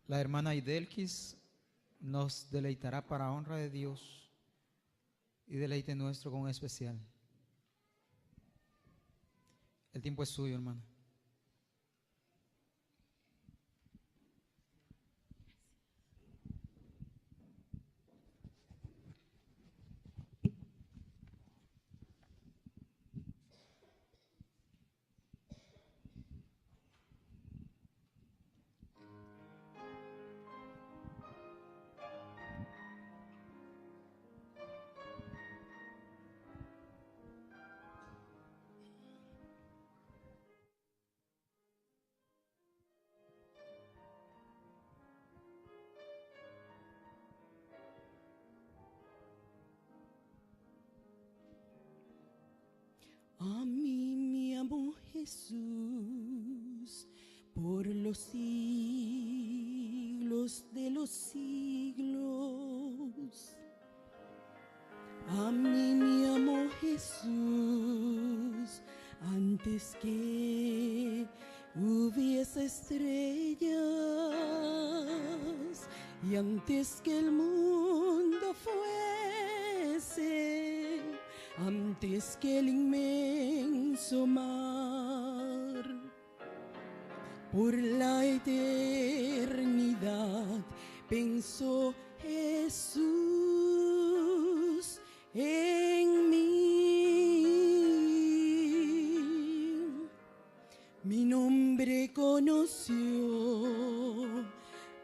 La hermana Idelquis nos deleitará para honra de Dios y deleite nuestro con especial. El tiempo es suyo, hermana. A mí me amó Jesús por los siglos de los siglos. A mí me amó Jesús antes que hubiese estrellas y antes que el mundo fuese, antes que el inmenso mar. Por la eternidad pensó Jesús en mí. Mi nombre conoció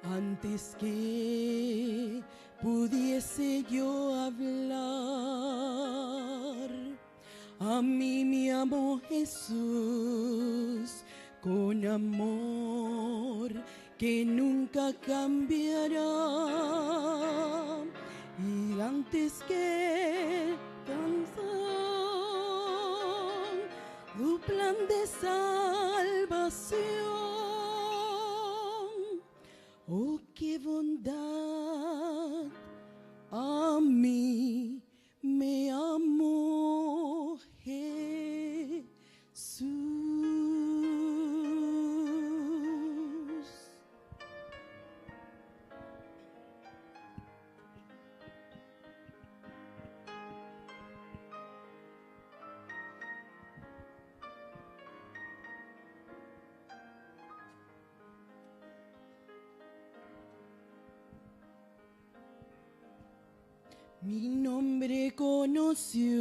antes que pudiese yo hablar. A mí me amó Jesús con amor que nunca cambiará. Y antes que canción, tu plan de salvación, oh, qué bondad, a mí me amó Jesús. Mi nombre conoció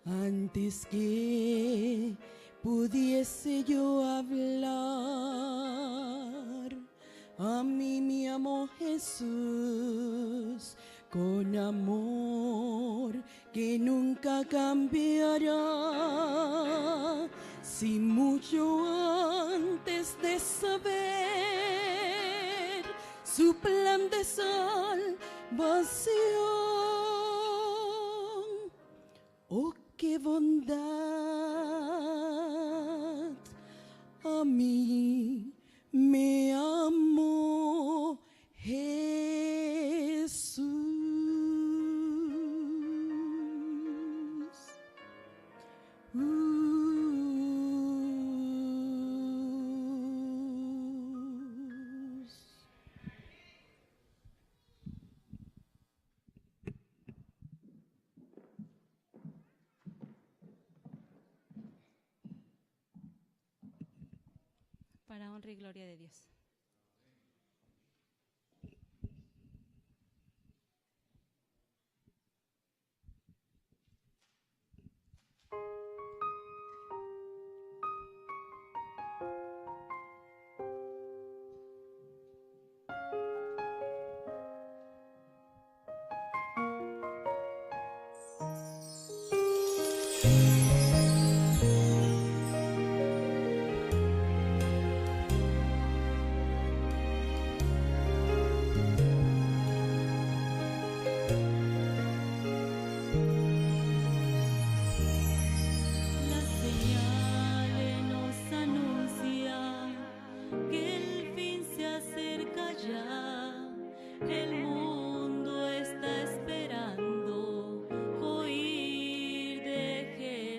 antes que pudiese yo hablar. A mí me amó Jesús con amor que nunca cambiará. Si mucho antes de saber su plan de salvación, oh, qué bondad, a mí me amó Jesús. Para honra y gloria de Dios. mundo está esperando oír de Jesús.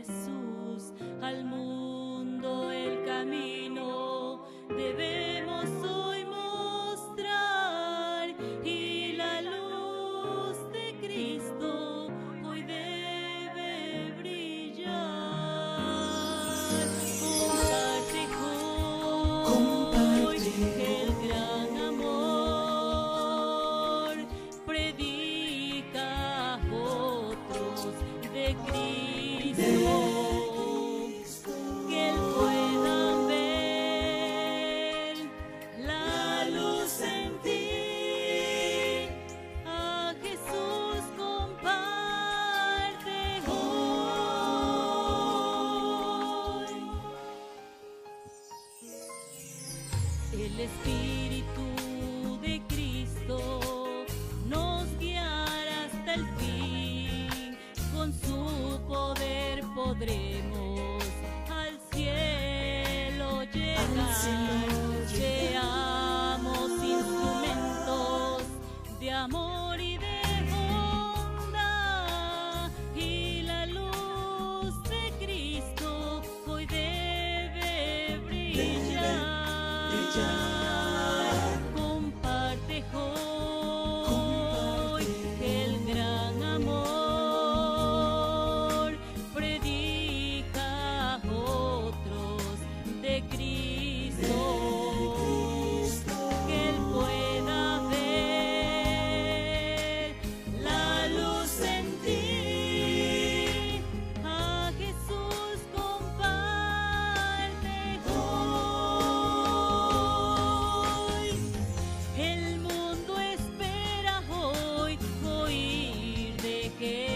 El Espíritu de Cristo nos guiará hasta el fin, con su poder podremos al cielo llegar. Seamos instrumentos de amor y de bondad, y la luz de Cristo hoy debe brillar. Comparte hoy el gran amor, predica a otros de Cristo, que Él pueda ver la luz en ti. A Jesús comparte hoy. El mundo espera hoy oír de que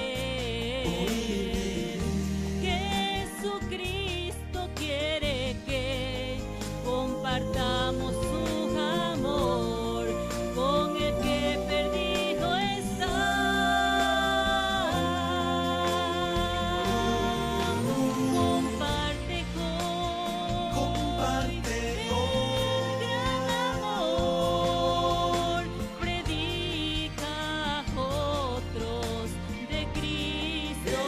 Jesucristo quiere que compartamos su amor con el que perdido está. Comparte hoy el gran amor, predica a otros de Cristo,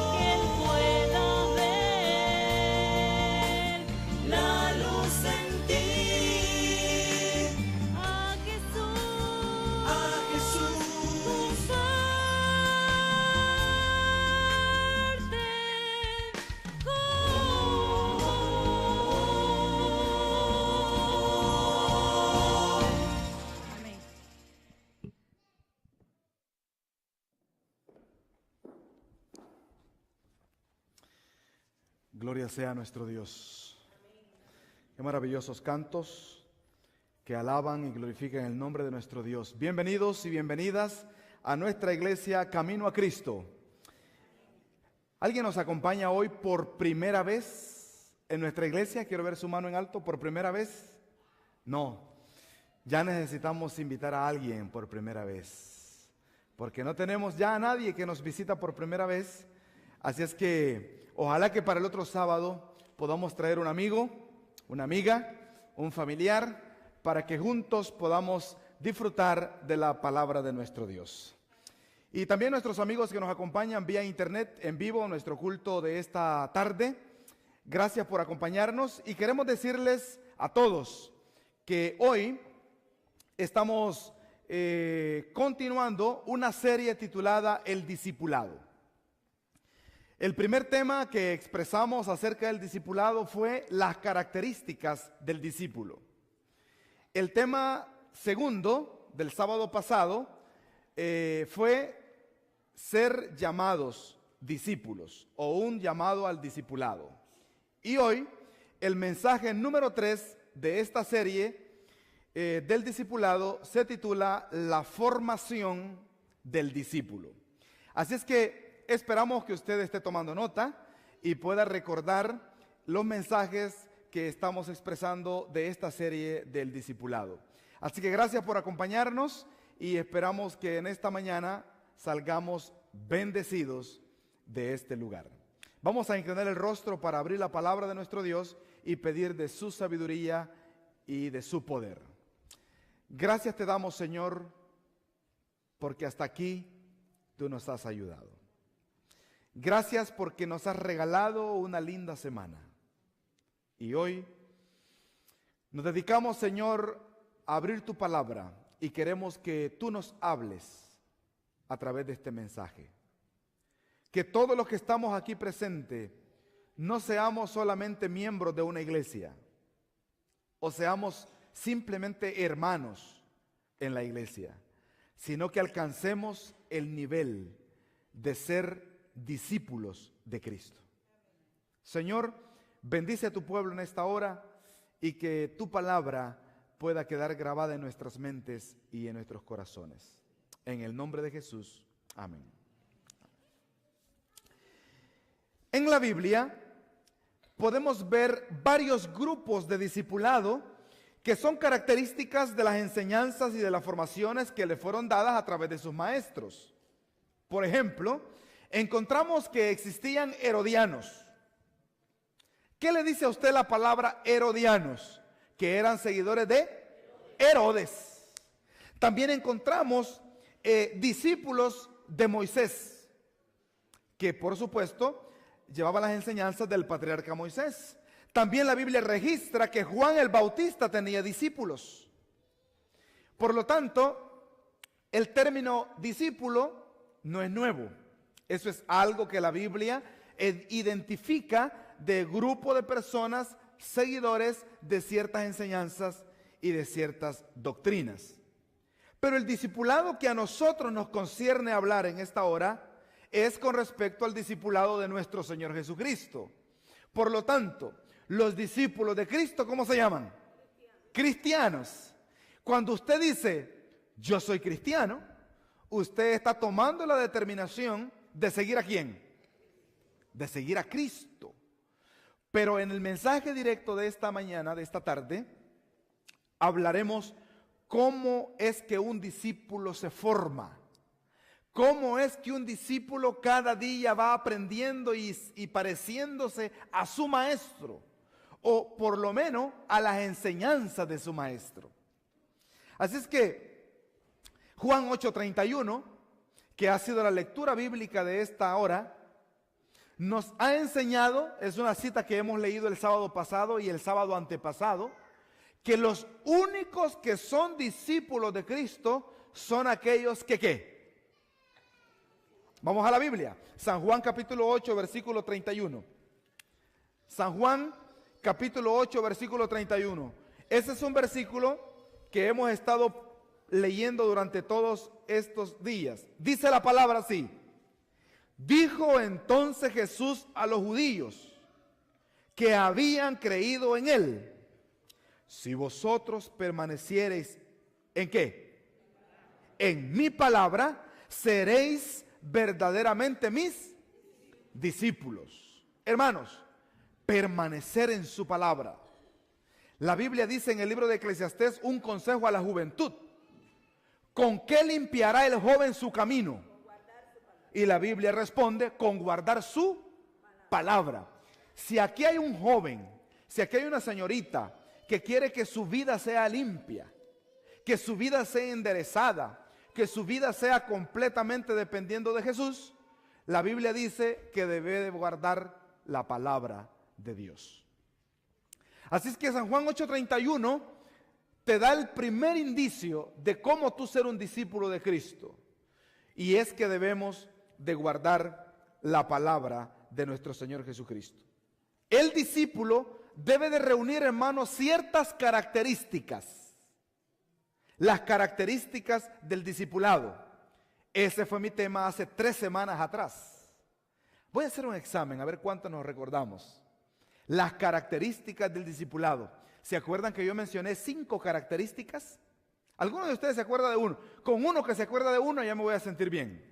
que Él pueda ver la luz en ti. A Jesús Amén. Gloria sea a nuestro Dios. Qué maravillosos cantos que alaban y glorifican el nombre de nuestro Dios. Bienvenidos y bienvenidas a nuestra iglesia Camino a Cristo. ¿Alguien nos acompaña hoy por primera vez en nuestra iglesia? Quiero ver su mano en alto. ¿Por primera vez? No. Ya necesitamos invitar a alguien por primera vez, porque no tenemos ya a nadie que nos visita por primera vez. Así es que ojalá que para el otro sábado podamos traer un amigo, una amiga, un familiar, para que juntos podamos disfrutar de la palabra de nuestro Dios. Y también nuestros amigos que nos acompañan vía internet en vivo en nuestro culto de esta tarde. Gracias por acompañarnos y queremos decirles a todos que hoy estamos continuando una serie titulada El Discipulado. El primer tema que expresamos acerca del discipulado fue las características del discípulo. El tema segundo del sábado pasado fue ser llamados discípulos o un llamado al discipulado. Y hoy el mensaje número 3 de esta serie del discipulado se titula La formación del discípulo. Así es que esperamos que usted esté tomando nota y pueda recordar los mensajes que estamos expresando de esta serie del discipulado. Así que gracias por acompañarnos y esperamos que en esta mañana salgamos bendecidos de este lugar. Vamos a inclinar el rostro para abrir la palabra de nuestro Dios y pedir de su sabiduría y de su poder. Gracias te damos, Señor, porque hasta aquí tú nos has ayudado. Gracias porque nos has regalado una linda semana. Y hoy nos dedicamos, Señor, a abrir tu palabra y queremos que tú nos hables a través de este mensaje. Que todos los que estamos aquí presentes no seamos solamente miembros de una iglesia o seamos simplemente hermanos en la iglesia, sino que alcancemos el nivel de ser discípulos de Cristo. Señor, bendice a tu pueblo en esta hora y que tu palabra pueda quedar grabada en nuestras mentes y en nuestros corazones. En el nombre de Jesús, amén. En la Biblia podemos ver varios grupos de discipulado que son características de las enseñanzas y de las formaciones que le fueron dadas a través de sus maestros. Por ejemplo, encontramos que existían herodianos. ¿Qué le dice a usted la palabra herodianos? Que eran seguidores de Herodes. También encontramos discípulos de Moisés, que por supuesto llevaban las enseñanzas del patriarca Moisés. También la Biblia registra que Juan el Bautista tenía discípulos. Por lo tanto, el término discípulo no es nuevo. Eso es algo que la Biblia identifica de grupo de personas seguidores de ciertas enseñanzas y de ciertas doctrinas. Pero el discipulado que a nosotros nos concierne hablar en esta hora es con respecto al discipulado de nuestro Señor Jesucristo. Por lo tanto, los discípulos de Cristo, ¿cómo se llaman? Cristianos. Cuando usted dice, yo soy cristiano, usted está tomando la determinación de seguir ¿a quién? De seguir a Cristo. Pero en el mensaje directo de esta mañana, de esta tarde, hablaremos cómo es que un discípulo se forma. ¿Cómo es que un discípulo cada día va aprendiendo y pareciéndose a su maestro? O por lo menos a las enseñanzas de su maestro. Así es que Juan 8:31, que ha sido la lectura bíblica de esta hora, nos ha enseñado, es una cita que hemos leído el sábado pasado y el sábado antepasado, que los únicos que son discípulos de Cristo son aquellos que ¿qué? Vamos a la Biblia. San Juan capítulo 8, versículo 31. San Juan capítulo 8, versículo 31. Ese es un versículo que hemos estado leyendo durante todos estos días. Dice la palabra así: dijo entonces Jesús a los judíos que habían creído en él: si vosotros permaneciereis ¿en qué? En mi palabra, seréis verdaderamente mis discípulos. Hermanos, permanecer en su palabra. La Biblia dice en el libro de Eclesiastés un consejo a la juventud: ¿con qué limpiará el joven su camino? Y la Biblia responde: con guardar su palabra. Si aquí hay un joven, si aquí hay una señorita que quiere que su vida sea limpia, que su vida sea enderezada, que su vida sea completamente dependiendo de Jesús, la Biblia dice que debe de guardar la palabra de Dios. Así es que San Juan 8:31 te da el primer indicio de cómo tú ser un discípulo de Cristo. Y es que debemos de guardar la palabra de nuestro Señor Jesucristo. El discípulo debe de reunir, hermanos, ciertas características. Las características del discipulado. Ese fue mi tema hace 3 semanas atrás. Voy a hacer un examen, a ver cuánto nos recordamos. Las características del discipulado. ¿Se acuerdan que yo mencioné 5 características? ¿Alguno de ustedes se acuerda de uno? Con uno que se acuerda de uno ya me voy a sentir bien.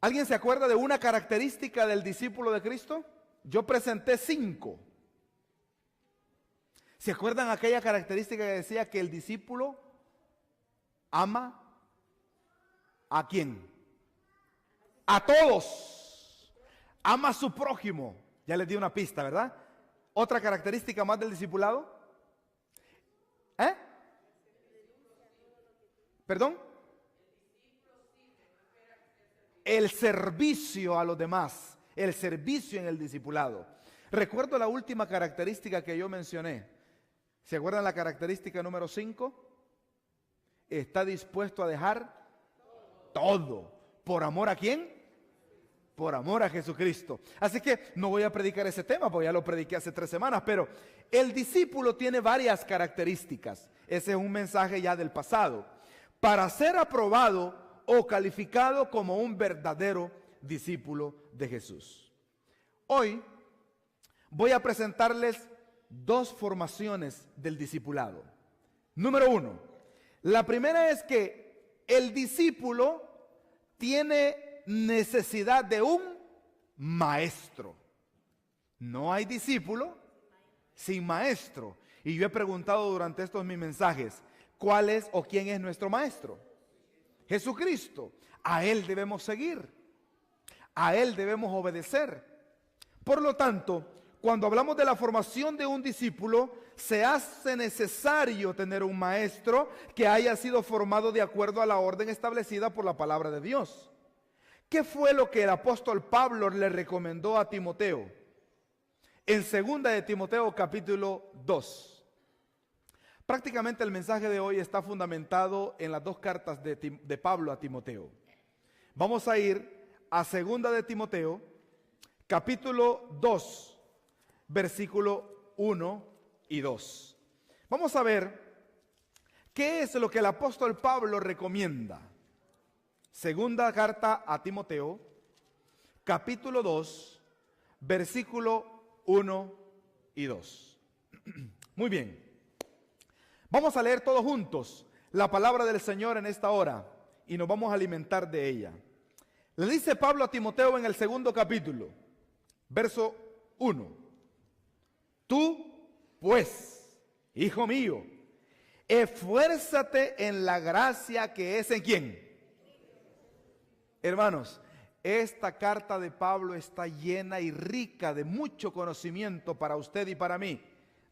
¿Alguien se acuerda de una característica del discípulo de Cristo? Yo presenté 5. ¿Se acuerdan aquella característica que decía que el discípulo ama a quién? A todos. Ama a su prójimo. Ya les di una pista, ¿verdad? Otra característica más del discipulado. ¿Perdón? El servicio a los demás. El servicio en el discipulado. Recuerdo la última característica que yo mencioné. ¿Se acuerdan la característica número 5? Está dispuesto a dejar todo. ¿Por amor a quién? Por amor a Jesucristo. Así que no voy a predicar ese tema porque ya lo prediqué hace 3 semanas, pero el discípulo tiene varias características. Ese es un mensaje ya del pasado. Para ser aprobado o calificado como un verdadero discípulo de Jesús. Hoy voy a presentarles 2 formaciones del discipulado. Número 1, la primera es que el discípulo tiene necesidad de un maestro. No hay discípulo sin maestro. Y yo he preguntado durante estos mis mensajes, ¿cuál es o quién es nuestro maestro? Jesucristo. A Él debemos seguir. A Él debemos obedecer. Por lo tanto, cuando hablamos de la formación de un discípulo, se hace necesario tener un maestro que haya sido formado de acuerdo a la orden establecida por la palabra de Dios. ¿Qué fue lo que el apóstol Pablo le recomendó a Timoteo? En 2 de Timoteo capítulo 2. Prácticamente el mensaje de hoy está fundamentado en las dos cartas de Pablo a Timoteo. Vamos a ir a 2 de Timoteo capítulo 2, versículo 1 y 2. Vamos a ver qué es lo que el apóstol Pablo recomienda. Segunda carta a Timoteo, capítulo 2, versículo 1 y 2. Muy bien. Vamos a leer todos juntos la palabra del Señor en esta hora y nos vamos a alimentar de ella. Le dice Pablo a Timoteo en el 2 capítulo, verso 1. Tú, pues, hijo mío, esfuérzate en la gracia que es en ¿quién? Hermanos, esta carta de Pablo está llena y rica de mucho conocimiento para usted y para mí.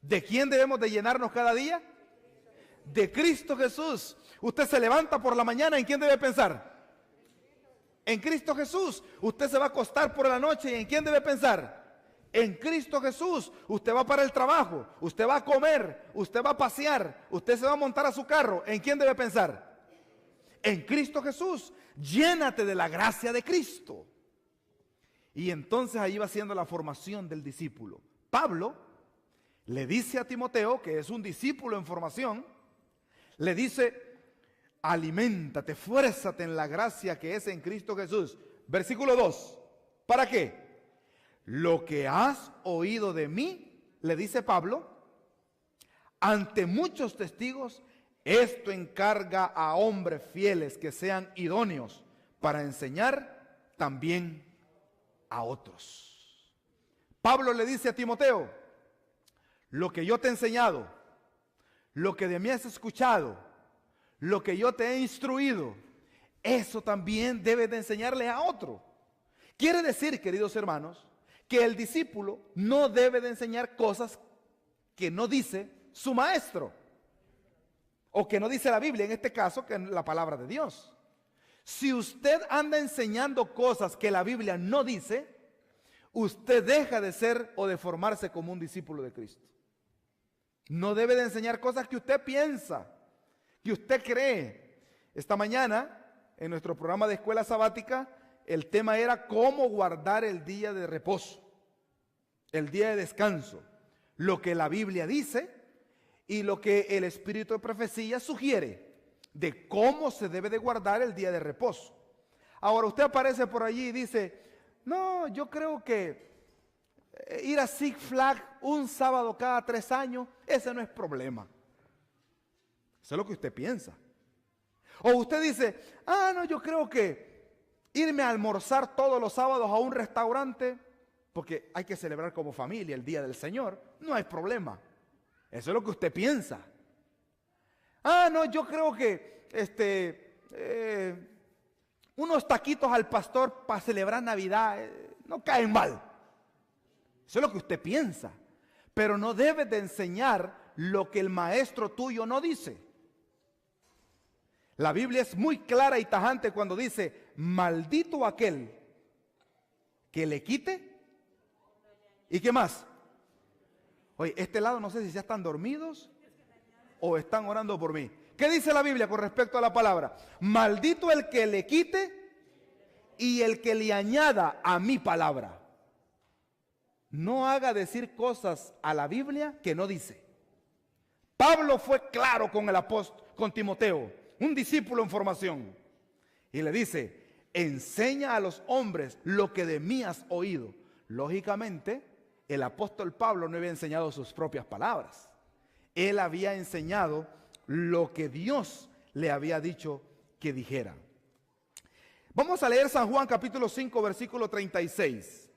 ¿De quién debemos de llenarnos cada día? De Cristo Jesús. Usted se levanta por la mañana, ¿en quién debe pensar? En Cristo Jesús. Usted se va a acostar por la noche, ¿y en quién debe pensar? En Cristo Jesús. Usted va para el trabajo, usted va a comer, usted va a pasear, usted se va a montar a su carro, ¿en quién debe pensar? En Cristo Jesús. Llénate de la gracia de Cristo. Y entonces ahí va siendo la formación del discípulo. Pablo le dice a Timoteo, que es un discípulo en formación, le dice, aliméntate, esfuérzate en la gracia que es en Cristo Jesús. Versículo 2. ¿Para qué? Lo que has oído de mí, le dice Pablo, ante muchos testigos, esto encarga a hombres fieles que sean idóneos para enseñar también a otros. Pablo le dice a Timoteo, lo que yo te he enseñado, lo que de mí has escuchado, lo que yo te he instruido, eso también debes de enseñarle a otro. Quiere decir, queridos hermanos, que el discípulo no debe de enseñar cosas que no dice su maestro, o que no dice la Biblia, en este caso, que es la palabra de Dios. Si usted anda enseñando cosas que la Biblia no dice, usted deja de ser o de formarse como un discípulo de Cristo. No debe de enseñar cosas que usted piensa, que usted cree. Esta mañana, en nuestro programa de escuela sabática, el tema era cómo guardar el día de reposo, el día de descanso, lo que la Biblia dice y lo que el espíritu de profecía sugiere de cómo se debe de guardar el día de reposo. Ahora usted aparece por allí y dice, no, yo creo que ir a Six Flags un sábado cada 3 años, ese no es problema. Eso es lo que usted piensa. O usted dice, no, yo creo que irme a almorzar todos los sábados a un restaurante, porque hay que celebrar como familia el día del Señor, no hay problema. Eso es lo que usted piensa. No, yo creo que unos taquitos al pastor para celebrar Navidad no caen mal. Eso es lo que usted piensa. Pero no debe de enseñar lo que el maestro tuyo no dice. La Biblia es muy clara y tajante cuando dice, maldito aquel que le quite. ¿Y qué más? Oye, este lado no sé si ya están dormidos o están orando por mí. ¿Qué dice la Biblia con respecto a la palabra? Maldito el que le quite y el que le añada a mi palabra. No haga decir cosas a la Biblia que no dice. Pablo fue claro con el apóstol, con Timoteo, un discípulo en formación. Y le dice, enseña a los hombres lo que de mí has oído. Lógicamente, el apóstol Pablo no había enseñado sus propias palabras. Él había enseñado lo que Dios le había dicho que dijera. Vamos a leer San Juan capítulo 5, versículo 36.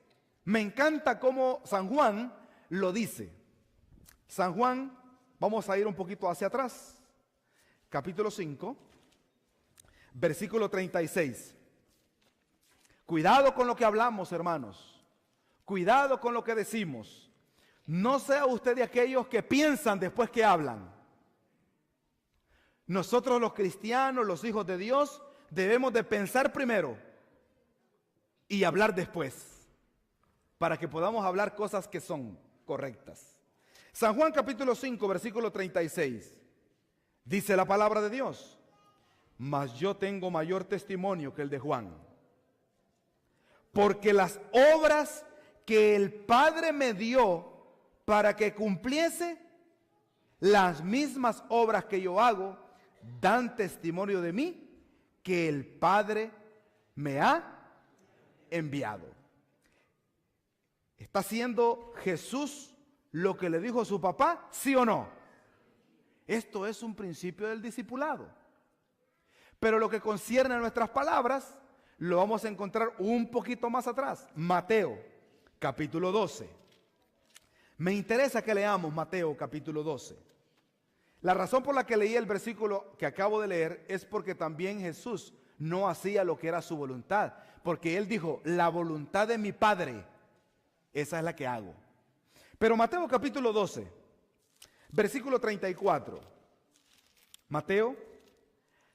Me encanta cómo San Juan lo dice. San Juan, vamos a ir un poquito hacia atrás. Capítulo 5, versículo 36. Cuidado con lo que hablamos, hermanos. Cuidado con lo que decimos. No sea usted de aquellos que piensan después que hablan. Nosotros los cristianos, los hijos de Dios, debemos de pensar primero y hablar después, para que podamos hablar cosas que son correctas. San Juan capítulo 5, versículo 36, dice la palabra de Dios: mas yo tengo mayor testimonio que el de Juan, porque las obras que el Padre me dio para que cumpliese, las mismas obras que yo hago, dan testimonio de mí, que el Padre me ha enviado. ¿Está haciendo Jesús lo que le dijo a su papá? ¿Sí o no? Esto es un principio del discipulado. Pero lo que concierne a nuestras palabras, lo vamos a encontrar un poquito más atrás. Mateo, capítulo 12. Me interesa que leamos Mateo, capítulo 12. La razón por la que leí el versículo que acabo de leer es porque también Jesús no hacía lo que era su voluntad. Porque Él dijo, la voluntad de mi Padre, esa es la que hago. Pero Mateo capítulo 12, versículo 34. Mateo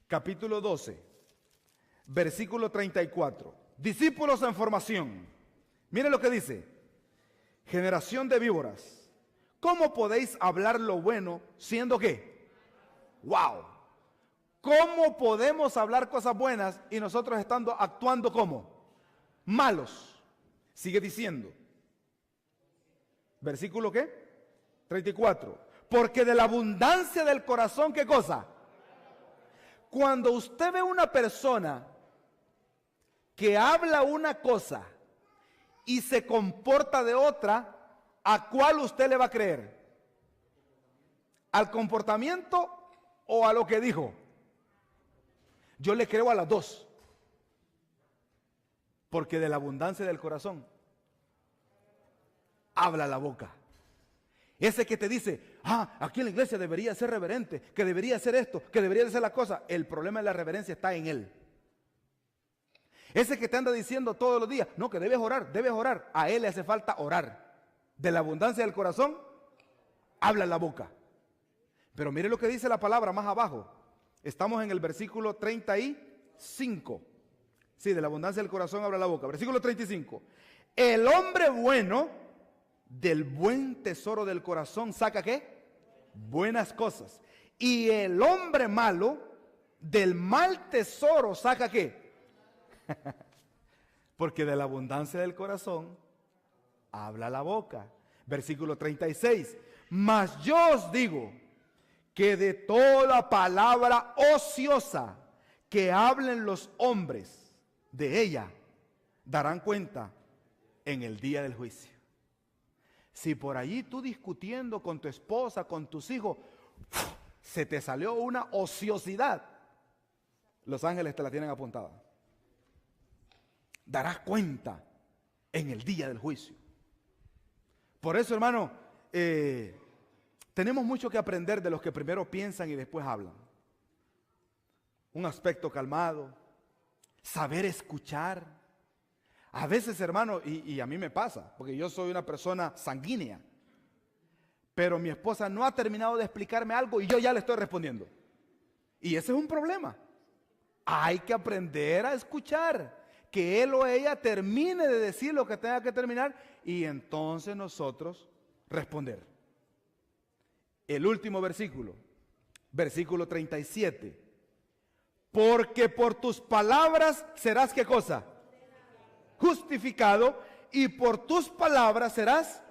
capítulo 12, versículo 34. Discípulos en formación. Mire lo que dice. Generación de víboras. ¿Cómo podéis hablar lo bueno siendo qué? ¡Wow! ¿Cómo podemos hablar cosas buenas y nosotros actuando como malos? Sigue diciendo. ¿Versículo qué? 34. Porque de la abundancia del corazón, ¿qué cosa? Cuando usted ve una persona que habla una cosa y se comporta de otra, ¿a cuál usted le va a creer? ¿Al comportamiento o a lo que dijo? Yo le creo a las dos. Porque de la abundancia del corazón habla la boca. Ese que te dice, aquí en la iglesia debería ser reverente, que debería hacer esto, que debería hacer la cosa. El problema de la reverencia está en él. Ese que te anda diciendo todos los días, no, que debes orar. A él le hace falta orar. De la abundancia del corazón, habla la boca. Pero mire lo que dice la palabra más abajo. Estamos en el versículo 35. Sí, de la abundancia del corazón habla la boca. Versículo 35. El hombre bueno, del buen tesoro del corazón, ¿saca qué? Buenas cosas. Y el hombre malo, del mal tesoro, ¿saca qué? Porque de la abundancia del corazón habla la boca. Versículo 36. Mas yo os digo que de toda palabra ociosa que hablen los hombres, de ella darán cuenta en el día del juicio. Si por allí tú discutiendo con tu esposa, con tus hijos, se te salió una ociosidad, los ángeles te la tienen apuntada. Darás cuenta en el día del juicio. Por eso, hermano, tenemos mucho que aprender de los que primero piensan y después hablan. Un aspecto calmado, saber escuchar. A veces, hermano, y a mí me pasa, porque yo soy una persona sanguínea, pero mi esposa no ha terminado de explicarme algo y yo ya le estoy respondiendo. Y ese es un problema. Hay que aprender a escuchar, que él o ella termine de decir lo que tenga que terminar y entonces nosotros responder. El último versículo, versículo 37. Porque por tus palabras serás, ¿qué cosa? Justificado, y por tus palabras serás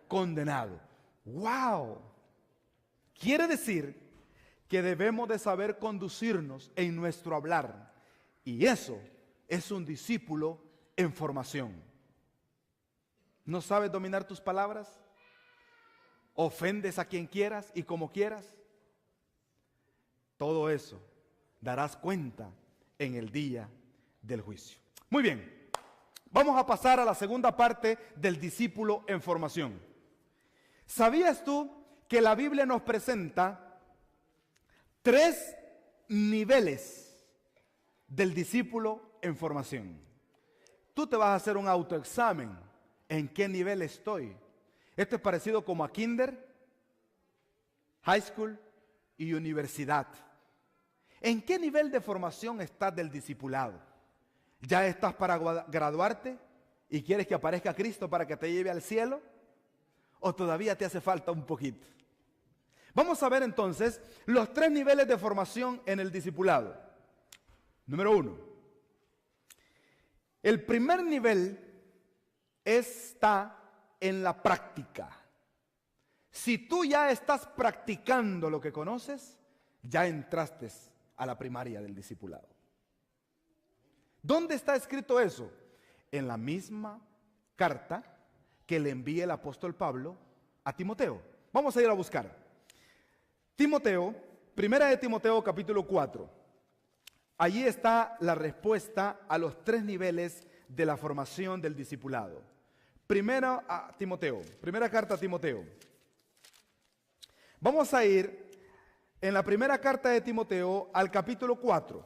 condenado. ¡Wow! Quiere decir que debemos de saber conducirnos en nuestro hablar. Y eso es un discípulo en formación. ¿No sabes dominar tus palabras? ¿Ofendes a quien quieras y como quieras? Todo eso darás cuenta en el día del juicio. Muy bien, Vamos a pasar a la segunda parte del discípulo en formación. ¿Sabías tú que la Biblia nos presenta 3 niveles del discípulo en formación? Tú te vas a hacer un autoexamen. ¿En qué nivel estoy? Esto es parecido como a kinder, high school y universidad. ¿En qué nivel de formación estás del discipulado? ¿Ya estás para graduarte y quieres que aparezca Cristo para que te lleve al cielo? ¿O todavía te hace falta un poquito? Vamos a ver entonces los 3 niveles de formación en el discipulado. Número 1. El primer nivel está en la práctica. Si tú ya estás practicando lo que conoces, ya entraste a la primaria del discipulado. ¿Dónde está escrito eso? En la misma carta que le envía el apóstol Pablo a Timoteo. Vamos a ir a buscar. Timoteo, primera de Timoteo capítulo 4. Allí está la respuesta a los 3 niveles de la formación del discipulado. Primera carta a Timoteo. Vamos a ir en la primera carta de Timoteo al capítulo 4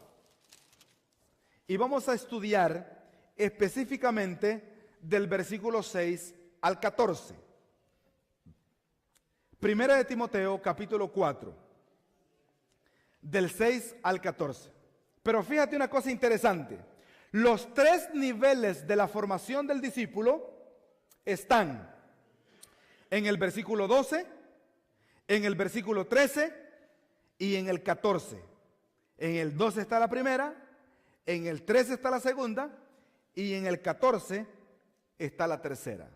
y vamos a estudiar específicamente del versículo 6 al 14. Primera de Timoteo capítulo 4, del 6 al 14. Pero fíjate una cosa interesante. Los 3 niveles de la formación del discípulo están en el versículo 12, en el versículo 13 y en el 14. En el 12 está la primera, en el 13 está la segunda y en el 14 está la tercera.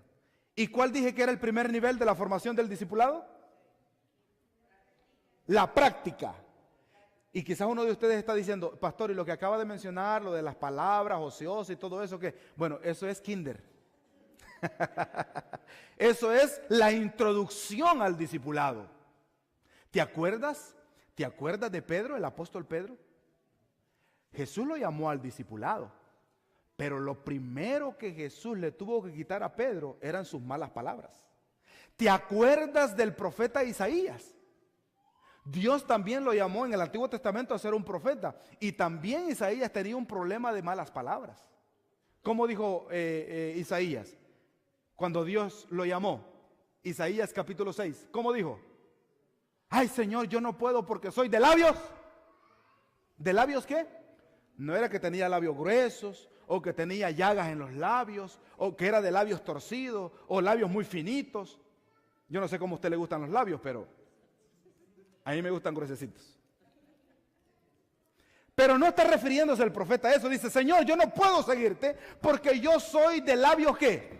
¿Y cuál dije que era el primer nivel de la formación del discipulado? La práctica. Y quizás uno de ustedes está diciendo, pastor, y lo que acaba de mencionar, lo de las palabras ociosas y todo eso, que bueno, eso es kinder. Eso es la introducción al discipulado. ¿Te acuerdas? ¿Te acuerdas de Pedro, el apóstol Pedro? Jesús lo llamó al discipulado, pero lo primero que Jesús le tuvo que quitar a Pedro eran sus malas palabras. ¿Te acuerdas del profeta Isaías? Dios también lo llamó en el Antiguo Testamento a ser un profeta, y también Isaías tenía un problema de malas palabras. ¿Cómo dijo Isaías cuando Dios lo llamó? Isaías capítulo 6, ¿cómo dijo? Ay, Señor, yo no puedo porque soy de labios. ¿De labios qué? No era que tenía labios gruesos, o que tenía llagas en los labios, o que era de labios torcidos, o labios muy finitos. Yo no sé cómo a usted le gustan los labios, pero a mí me gustan gruesecitos. Pero no está refiriéndose el profeta a eso. Dice, Señor, yo no puedo seguirte porque yo soy de labios ¿qué?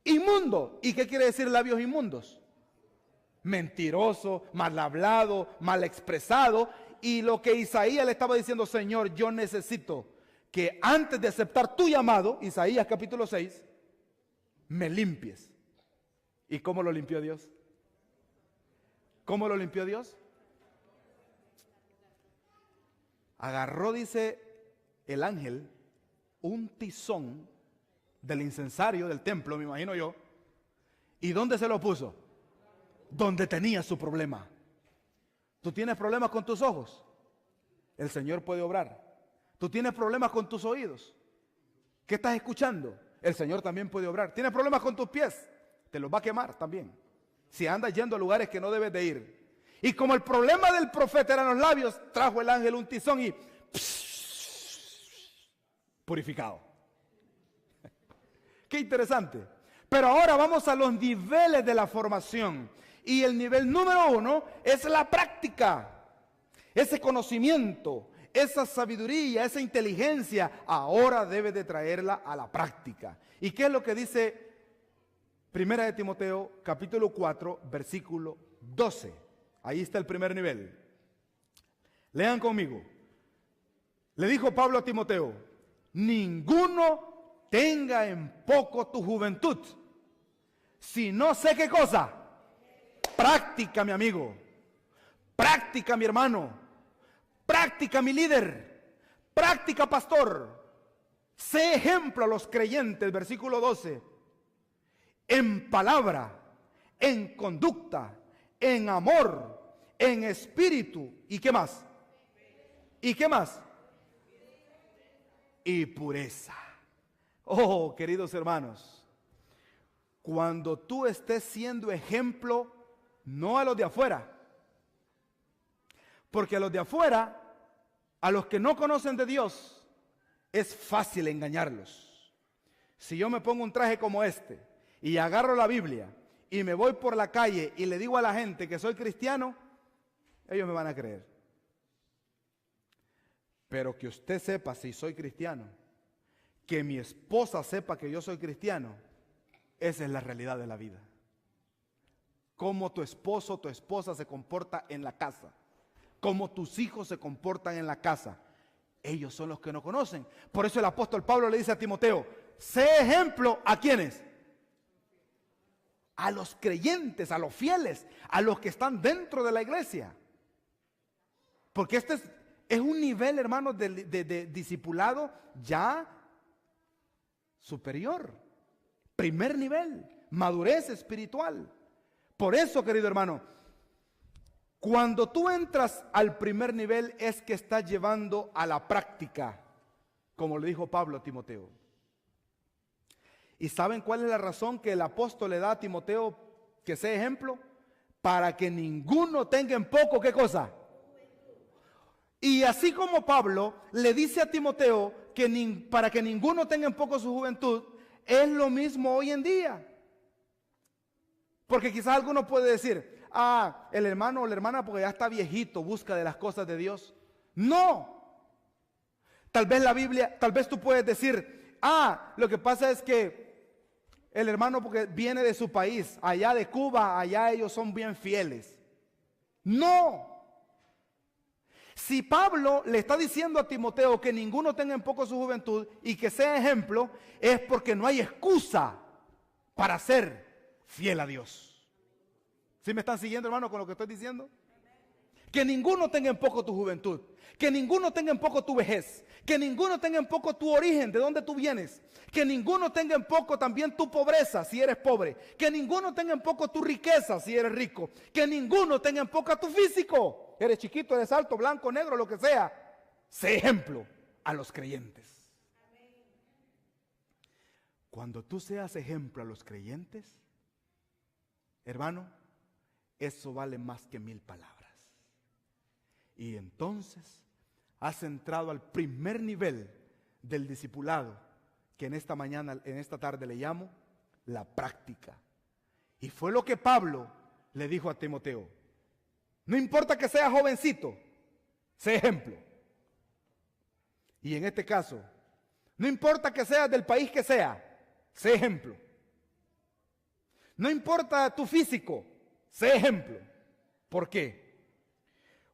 Inmundo. ¿Y qué quiere decir labios inmundos? Mentiroso, mal hablado, mal expresado. Y lo que Isaías le estaba diciendo, Señor, yo necesito que antes de aceptar tu llamado, Isaías capítulo 6, me limpies. ¿Y cómo lo limpió Dios? ¿Cómo lo limpió Dios? Agarró, dice el ángel, un tizón del incensario del templo, me imagino yo. ¿Y dónde se lo puso? Donde tenía su problema. ¿Tú tienes problemas con tus ojos? El Señor puede obrar. ¿Tú tienes problemas con tus oídos? ¿Qué estás escuchando? El Señor también puede obrar. ¿Tienes problemas con tus pies? Te los va a quemar también. Si andas yendo a lugares que no debes de ir. Y como el problema del profeta eran los labios, trajo el ángel un tizón y purificado. Qué interesante. Pero ahora vamos a los niveles de la formación. Y el nivel número 1 es la práctica. Ese conocimiento, esa sabiduría, esa inteligencia, ahora debe de traerla a la práctica. ¿Y qué es lo que dice Primera de Timoteo, capítulo 4, versículo 12? Ahí está el primer nivel. Lean conmigo. Le dijo Pablo a Timoteo, ninguno tenga en poco tu juventud, si no sé qué cosa. Práctica, mi amigo. Práctica, mi hermano. Práctica, mi líder. Práctica, pastor. Sé ejemplo a los creyentes, versículo 12, en palabra, en conducta, en amor, en espíritu. ¿Y qué más? ¿Y qué más? Y pureza. Oh, queridos hermanos, cuando tú estés siendo ejemplo, no a los de afuera, porque a los de afuera, a los que no conocen de Dios, es fácil engañarlos. Si yo me pongo un traje como este y agarro la Biblia y me voy por la calle y le digo a la gente que soy cristiano, ellos me van a creer. Pero que usted sepa si soy cristiano, que mi esposa sepa que yo soy cristiano, esa es la realidad de la vida. Cómo tu esposo o tu esposa se comporta en la casa, cómo tus hijos se comportan en la casa, ellos son los que no conocen. Por eso el apóstol Pablo le dice a Timoteo, sé ejemplo ¿a quiénes? A los creyentes, a los fieles, a los que están dentro de la iglesia. Porque este es un nivel, hermanos, de discipulado ya superior. Primer nivel, madurez espiritual. Por eso, querido hermano, cuando tú entras al primer nivel es que estás llevando a la práctica, como le dijo Pablo a Timoteo. ¿Y saben cuál es la razón que el apóstol le da a Timoteo que sea ejemplo? Para que ninguno tenga en poco, ¿qué cosa? Y así como Pablo le dice a Timoteo que para que ninguno tenga en poco su juventud, es lo mismo hoy en día. Porque quizás alguno puede decir, el hermano o la hermana porque ya está viejito, busca de las cosas de Dios. No. Tal vez la Biblia, tal vez tú puedes decir, lo que pasa es que el hermano porque viene de su país, allá de Cuba, allá ellos son bien fieles. No. Si Pablo le está diciendo a Timoteo que ninguno tenga en poco su juventud y que sea ejemplo, es porque no hay excusa para ser fiel a Dios. ¿Sí me están siguiendo, hermano, con lo que estoy diciendo? Que ninguno tenga en poco tu juventud, que ninguno tenga en poco tu vejez, que ninguno tenga en poco tu origen, de dónde tú vienes, que ninguno tenga en poco también tu pobreza, si eres pobre, que ninguno tenga en poco tu riqueza, si eres rico, que ninguno tenga en poco tu físico. Eres chiquito, eres alto, blanco, negro, lo que sea. Sé ejemplo a los creyentes. Cuando tú seas ejemplo a los creyentes, hermano, eso vale más que 1000 palabras. Y entonces has entrado al primer nivel del discipulado, que en esta mañana, en esta tarde le llamo la práctica. Y fue lo que Pablo le dijo a Timoteo. No importa que seas jovencito, sé ejemplo. Y en este caso, no importa que seas del país que sea, sé ejemplo. No importa tu físico, sé ejemplo. ¿Por qué?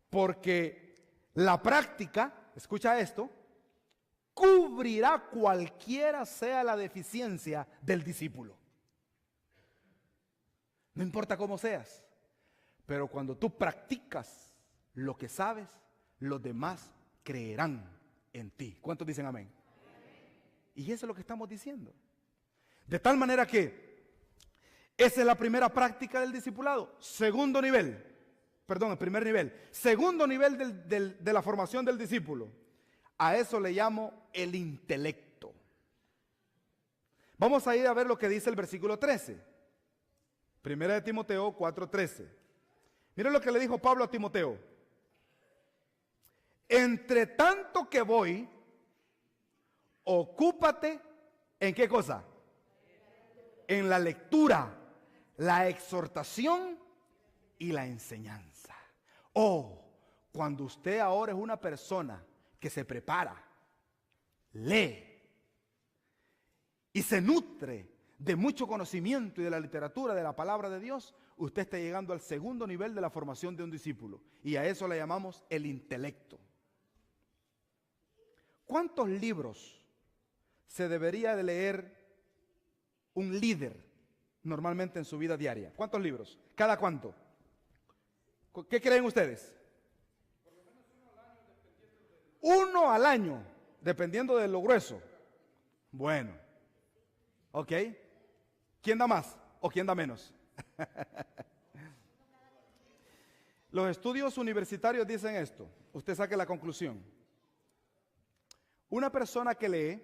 Porque la práctica, escucha esto, cubrirá cualquiera sea la deficiencia del discípulo. No importa cómo seas. Pero cuando tú practicas lo que sabes, los demás creerán en ti. ¿Cuántos dicen amén? Y eso es lo que estamos diciendo. De tal manera que esa es la primera práctica del discipulado. Segundo nivel, el primer nivel. Segundo nivel de la formación del discípulo. A eso le llamo el intelecto. Vamos a ir a ver lo que dice el versículo 13. Primera de Timoteo 4:13. Miren lo que le dijo Pablo a Timoteo. Entre tanto que voy, ocúpate ¿en qué cosa? En la lectura, la exhortación y la enseñanza. Cuando usted ahora es una persona que se prepara, lee y se nutre de mucho conocimiento y de la literatura, de la palabra de Dios, usted está llegando al segundo nivel de la formación de un discípulo. Y a eso le llamamos el intelecto. ¿Cuántos libros se debería de leer un líder normalmente en su vida diaria? ¿Cuántos libros? ¿Cada cuánto? ¿Qué creen ustedes? Uno al año, dependiendo de lo grueso. Bueno. ¿Ok? ¿Quién da más o quién da menos? Los estudios universitarios dicen esto. Usted saque la conclusión. Una persona que lee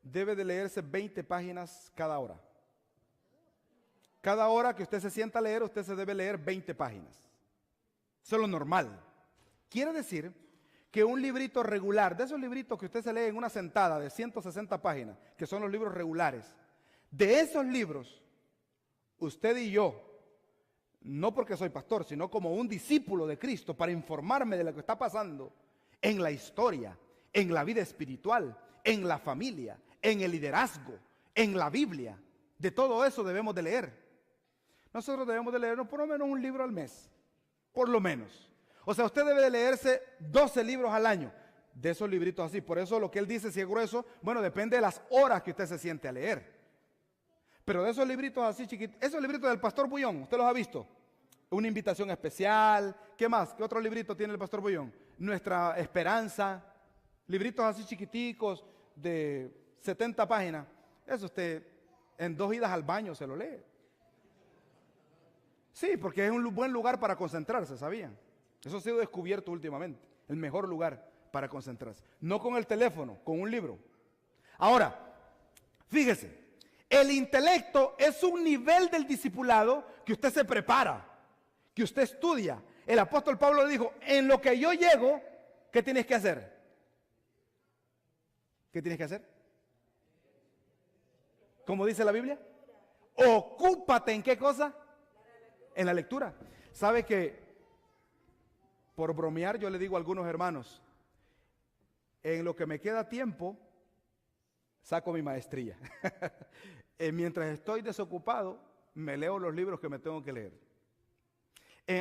debe de leerse 20 páginas cada hora. Cada hora que usted se sienta a leer, usted se debe leer 20 páginas. Eso es lo normal. Quiere decir que un librito regular, de esos libritos que usted se lee en una sentada de 160 páginas, que son los libros regulares, de esos libros, usted y yo, no porque soy pastor, sino como un discípulo de Cristo, para informarme de lo que está pasando en la historia, en la vida espiritual, en la familia, en el liderazgo, en la Biblia, de todo eso debemos de leer. Nosotros debemos de leernos por lo menos un libro al mes, por lo menos. O sea, usted debe de leerse 12 libros al año, de esos libritos así. Por eso lo que él dice, si es grueso, bueno, depende de las horas que usted se siente a leer. Pero de esos libritos así chiquitos, esos libritos del Pastor Bullón, ¿usted los ha visto? Una invitación especial, ¿qué más? ¿Qué otro librito tiene el Pastor Bullón? Nuestra Esperanza, libritos así chiquiticos de 70 páginas. Eso usted en 2 idas al baño se lo lee. Sí, porque es un buen lugar para concentrarse, ¿sabían? Eso ha sido descubierto últimamente, el mejor lugar para concentrarse. No con el teléfono, con un libro. Ahora, fíjese, el intelecto es un nivel del discipulado que usted se prepara, que usted estudia. El apóstol Pablo le dijo, en lo que yo llego, ¿qué tienes que hacer? ¿Qué tienes que hacer? ¿Cómo dice la Biblia? Ocúpate en qué cosa? En la lectura. ¿Sabe que por bromear yo le digo a algunos hermanos, en lo que me queda tiempo, saco mi maestría. Mientras estoy desocupado, me leo los libros que me tengo que leer.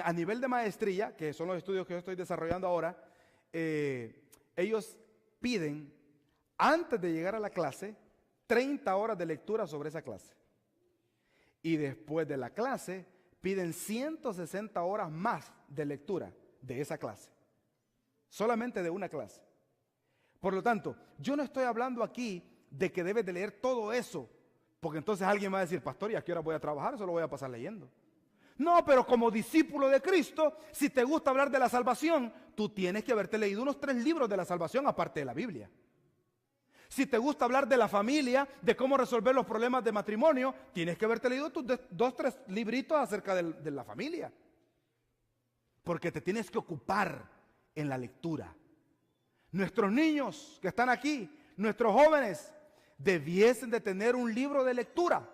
A nivel de maestría, que son los estudios que yo estoy desarrollando ahora, ellos piden, antes de llegar a la clase, 30 horas de lectura sobre esa clase. Y después de la clase, piden 160 horas más de lectura de esa clase. Solamente de una clase. Por lo tanto, yo no estoy hablando aquí de que debes de leer todo eso, porque entonces alguien va a decir, pastor, ¿y a qué hora voy a trabajar? Eso lo voy a pasar leyendo. No, pero como discípulo de Cristo, si te gusta hablar de la salvación, tú tienes que haberte leído unos 3 libros de la salvación aparte de la Biblia. Si te gusta hablar de la familia, de cómo resolver los problemas de matrimonio, tienes que haberte leído tus 2, 3 libritos acerca de la familia. Porque te tienes que ocupar en la lectura. Nuestros niños que están aquí, nuestros jóvenes, debiesen de tener un libro de lectura.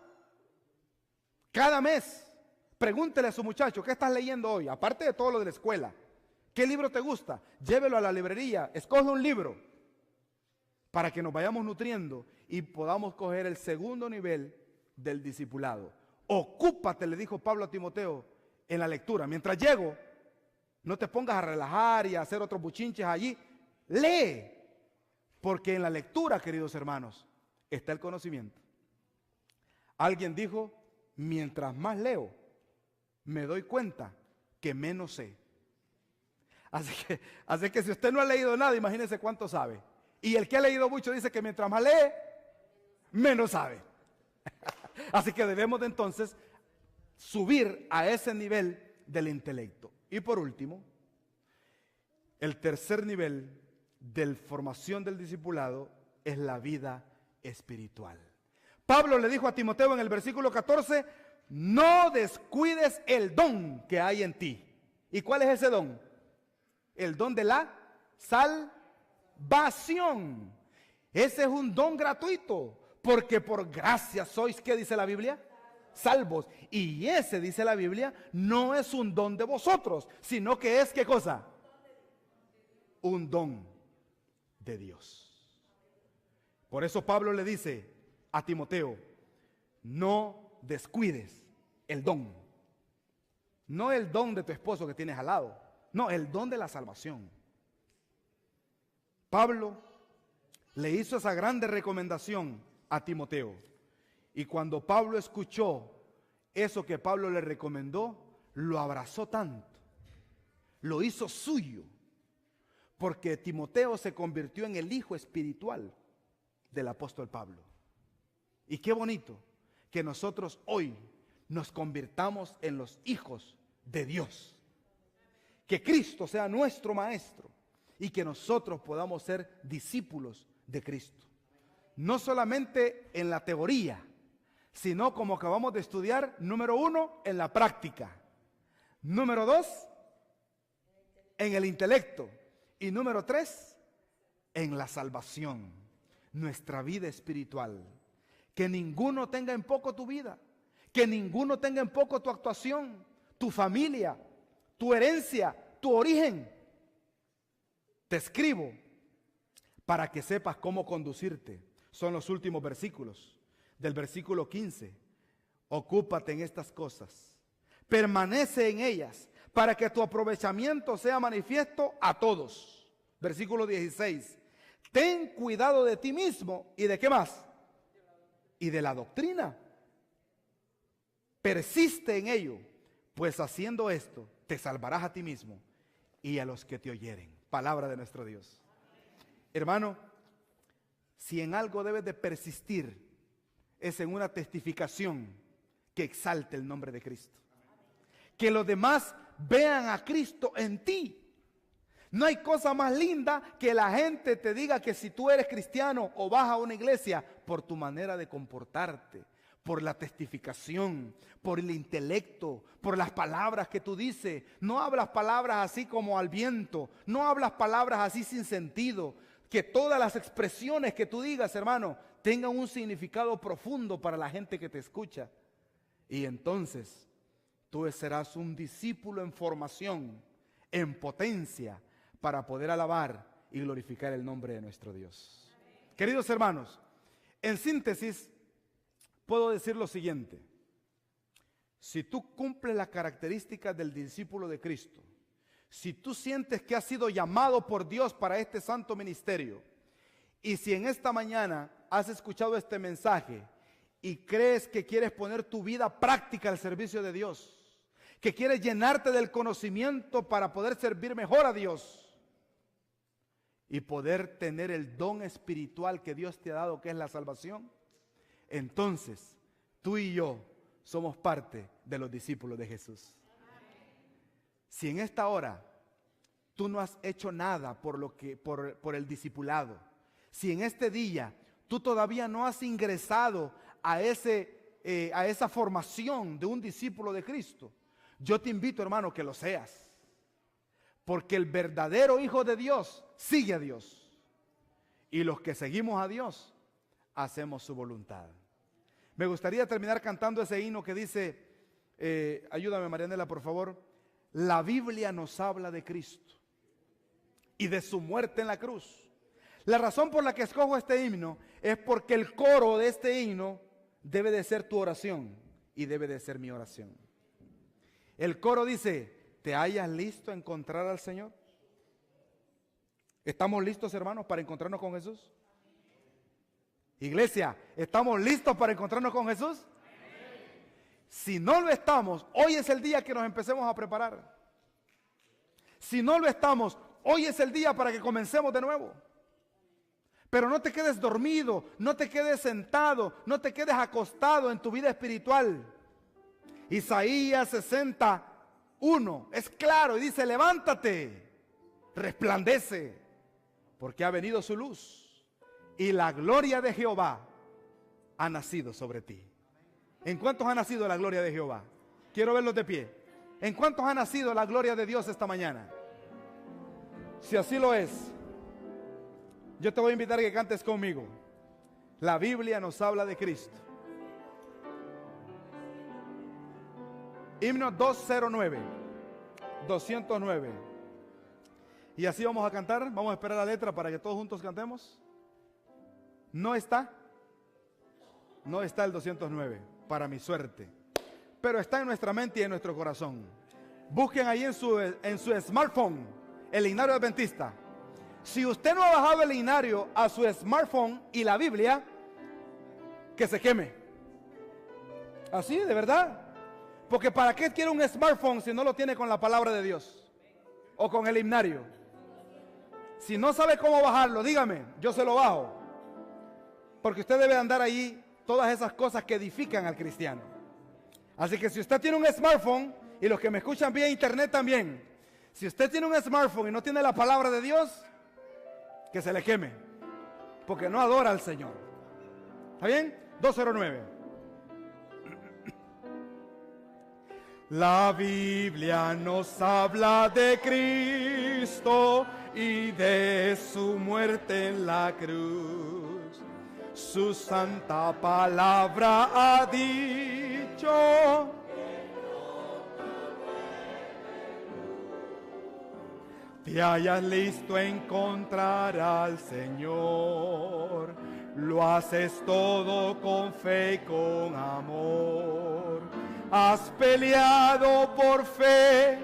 Cada mes, pregúntele a su muchacho, ¿qué estás leyendo hoy? Aparte de todo lo de la escuela, ¿qué libro te gusta? Llévelo a la librería, escoge un libro para que nos vayamos nutriendo y podamos coger el segundo nivel del discipulado. Ocúpate, le dijo Pablo a Timoteo, en la lectura. Mientras llego, no te pongas a relajar y a hacer otros buchinches allí. Lee, porque en la lectura, queridos hermanos, está el conocimiento. Alguien dijo, mientras más leo, me doy cuenta que menos sé. Así que si usted no ha leído nada, imagínese cuánto sabe. Y el que ha leído mucho dice que mientras más lee, menos sabe. Así que debemos de entonces subir a ese nivel del intelecto. Y por último, el tercer nivel de formación del discipulado es la vida espiritual. Pablo le dijo a Timoteo en el versículo 14, no descuides el don que hay en ti. ¿Y cuál es ese don? El don de la salvación. Ese es un don gratuito, porque por gracia sois, ¿qué dice la Biblia? Salvos. Y ese, dice la Biblia, no es un don de vosotros, sino que es, ¿qué cosa? Un don de Dios. Por eso Pablo le dice a Timoteo, no descuides el don. No el don de tu esposo que tienes al lado, no, el don de la salvación. Pablo le hizo esa grande recomendación a Timoteo. Y cuando Pablo escuchó eso que Pablo le recomendó, lo abrazó tanto, lo hizo suyo, porque Timoteo se convirtió en el hijo espiritual del apóstol Pablo. Y qué bonito que nosotros hoy nos convirtamos en los hijos de Dios. Que Cristo sea nuestro maestro y que nosotros podamos ser discípulos de Cristo. No solamente en la teoría, sino como acabamos de estudiar, número 1, en la práctica. Número 2, en el intelecto. Y número 3, en la salvación, nuestra vida espiritual. Que ninguno tenga en poco tu vida, que ninguno tenga en poco tu actuación, tu familia, tu herencia, tu origen. Te escribo para que sepas cómo conducirte. Son los últimos versículos del versículo 15. Ocúpate en estas cosas, permanece en ellas, para que tu aprovechamiento sea manifiesto a todos. Versículo 16. Ten cuidado de ti mismo y de qué más, y de la doctrina. Persiste en ello, pues haciendo esto te salvarás a ti mismo y a los que te oyeren. Palabra de nuestro Dios. Hermano, si en algo debes de persistir, es en una testificación que exalte el nombre de Cristo. Que los demás vean a Cristo en ti. No hay cosa más linda que la gente te diga que si tú eres cristiano o vas a una iglesia, por tu manera de comportarte, por la testificación, por el intelecto, por las palabras que tú dices. No hablas palabras así como al viento, no hablas palabras así sin sentido. Que todas las expresiones que tú digas, hermano, tengan un significado profundo para la gente que te escucha. Y entonces tú serás un discípulo en formación, en potencia, para poder alabar y glorificar el nombre de nuestro Dios. Queridos hermanos, en síntesis, puedo decir lo siguiente. Si tú cumples las características del discípulo de Cristo, si tú sientes que has sido llamado por Dios para este santo ministerio, y si en esta mañana has escuchado este mensaje y crees que quieres poner tu vida práctica al servicio de Dios, que quieres llenarte del conocimiento para poder servir mejor a Dios y poder tener el don espiritual que Dios te ha dado, que es la salvación, entonces tú y yo somos parte de los discípulos de Jesús. Si en esta hora tú no has hecho nada por el discipulado, si en este día tú todavía no has ingresado a esa formación de un discípulo de Cristo, yo te invito, hermano, que lo seas. Porque el verdadero Hijo de Dios sigue a Dios. Y los que seguimos a Dios, hacemos su voluntad. Me gustaría terminar cantando ese himno que dice, ayúdame Marianela por favor. La Biblia nos habla de Cristo y de su muerte en la cruz. La razón por la que escojo este himno es porque el coro de este himno debe de ser tu oración y debe de ser mi oración. El coro dice, ¿te hayas listo a encontrar al Señor? ¿Estamos listos, hermanos, para encontrarnos con Jesús? Iglesia, ¿estamos listos para encontrarnos con Jesús? Si no lo estamos, hoy es el día que nos empecemos a preparar. Si no lo estamos, hoy es el día para que comencemos de nuevo. Pero no te quedes dormido, no te quedes sentado, no te quedes acostado en tu vida espiritual. Isaías 61 es claro y dice, levántate, resplandece, porque ha venido su luz y la gloria de Jehová ha nacido sobre ti. ¿En cuántos ha nacido la gloria de Jehová? Quiero verlos de pie. ¿En cuántos ha nacido la gloria de Dios esta mañana? Si así lo es, yo te voy a invitar a que cantes conmigo. La Biblia nos habla de Cristo. Himno 209. Y así vamos a cantar. Vamos a esperar la letra para que todos juntos cantemos. No está el 209, para mi suerte. Pero está en nuestra mente y en nuestro corazón. Busquen ahí en su smartphone el himnario adventista. Si usted no ha bajado el himnario a su smartphone y la Biblia, que se queme. Así, de verdad. Porque ¿para qué quiere un smartphone si no lo tiene con la palabra de Dios? O con el himnario. Si no sabe cómo bajarlo, dígame, yo se lo bajo. porque usted debe andar ahí todas esas cosas que edifican al cristiano. Así que si usted tiene un smartphone, y los que me escuchan vía internet también, si usted tiene un smartphone y no tiene la palabra de Dios, que se le queme, porque no adora al Señor. ¿Está bien? 209. La Biblia nos habla de Cristo y de su muerte en la cruz. Su santa palabra ha dicho: te hayas listo a encontrar al Señor, lo haces todo con fe y con amor. Has peleado por fe,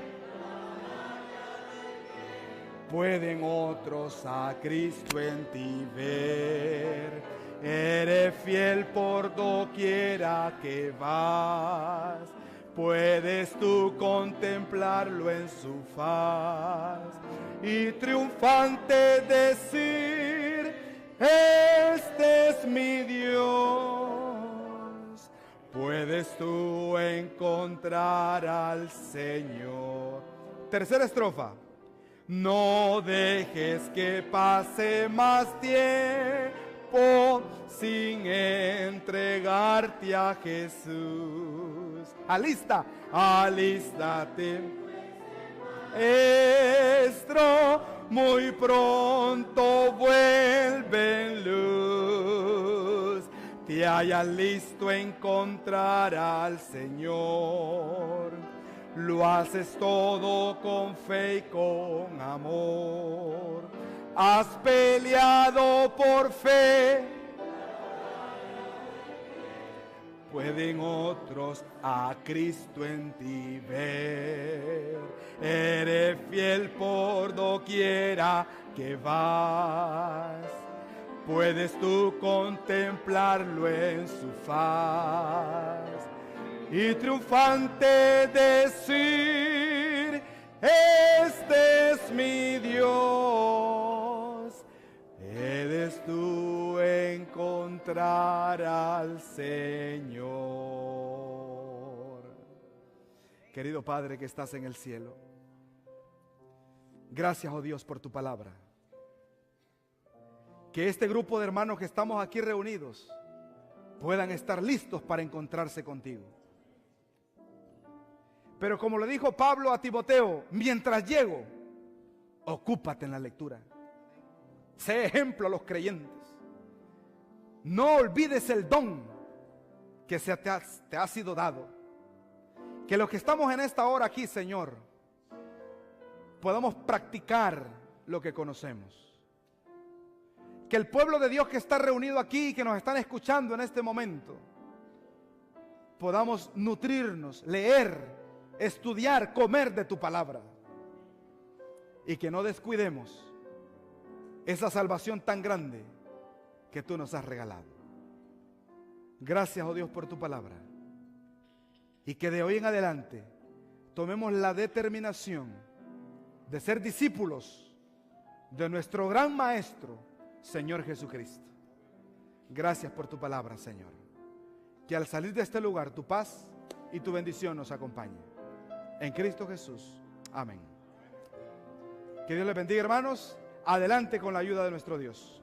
pueden otros a Cristo en ti ver. Eres fiel por doquiera que vas, puedes tú contemplarlo en su faz y triunfante decir: este es mi Dios. Puedes tú encontrar al Señor. Tercera estrofa. No dejes que pase más tiempo sin entregarte a Jesús. Alístate. Maestro, muy pronto vuelve en luz. Te hayas listo a encontrar al Señor. Lo haces todo con fe y con amor. Has peleado por fe, pueden otros a Cristo en ti ver. Eres fiel por doquiera que vas, puedes tú contemplarlo en su faz y triunfante decir: este es mi Dios. Puedes tú encontrar al Señor. Querido Padre que estás en el cielo, gracias, oh Dios, por tu palabra. Que este grupo de hermanos que estamos aquí reunidos puedan estar listos para encontrarse contigo. Pero como le dijo Pablo a Timoteo, mientras llego, ocúpate en la lectura. Sé ejemplo a los creyentes. No olvides el don que te ha sido dado. Que los que estamos en esta hora aquí, Señor, podamos practicar lo que conocemos. Que el pueblo de Dios que está reunido aquí y que nos están escuchando en este momento, podamos nutrirnos, leer, estudiar, comer de tu palabra. Y que no descuidemos esa salvación tan grande que tú nos has regalado. Gracias, oh Dios, por tu palabra. Y que de hoy en adelante tomemos la determinación de ser discípulos de nuestro gran Maestro, Señor Jesucristo. Gracias por tu palabra, Señor. Que al salir de este lugar tu paz y tu bendición nos acompañe. En Cristo Jesús. Amén. Que Dios les bendiga, hermanos. Adelante con la ayuda de nuestro Dios.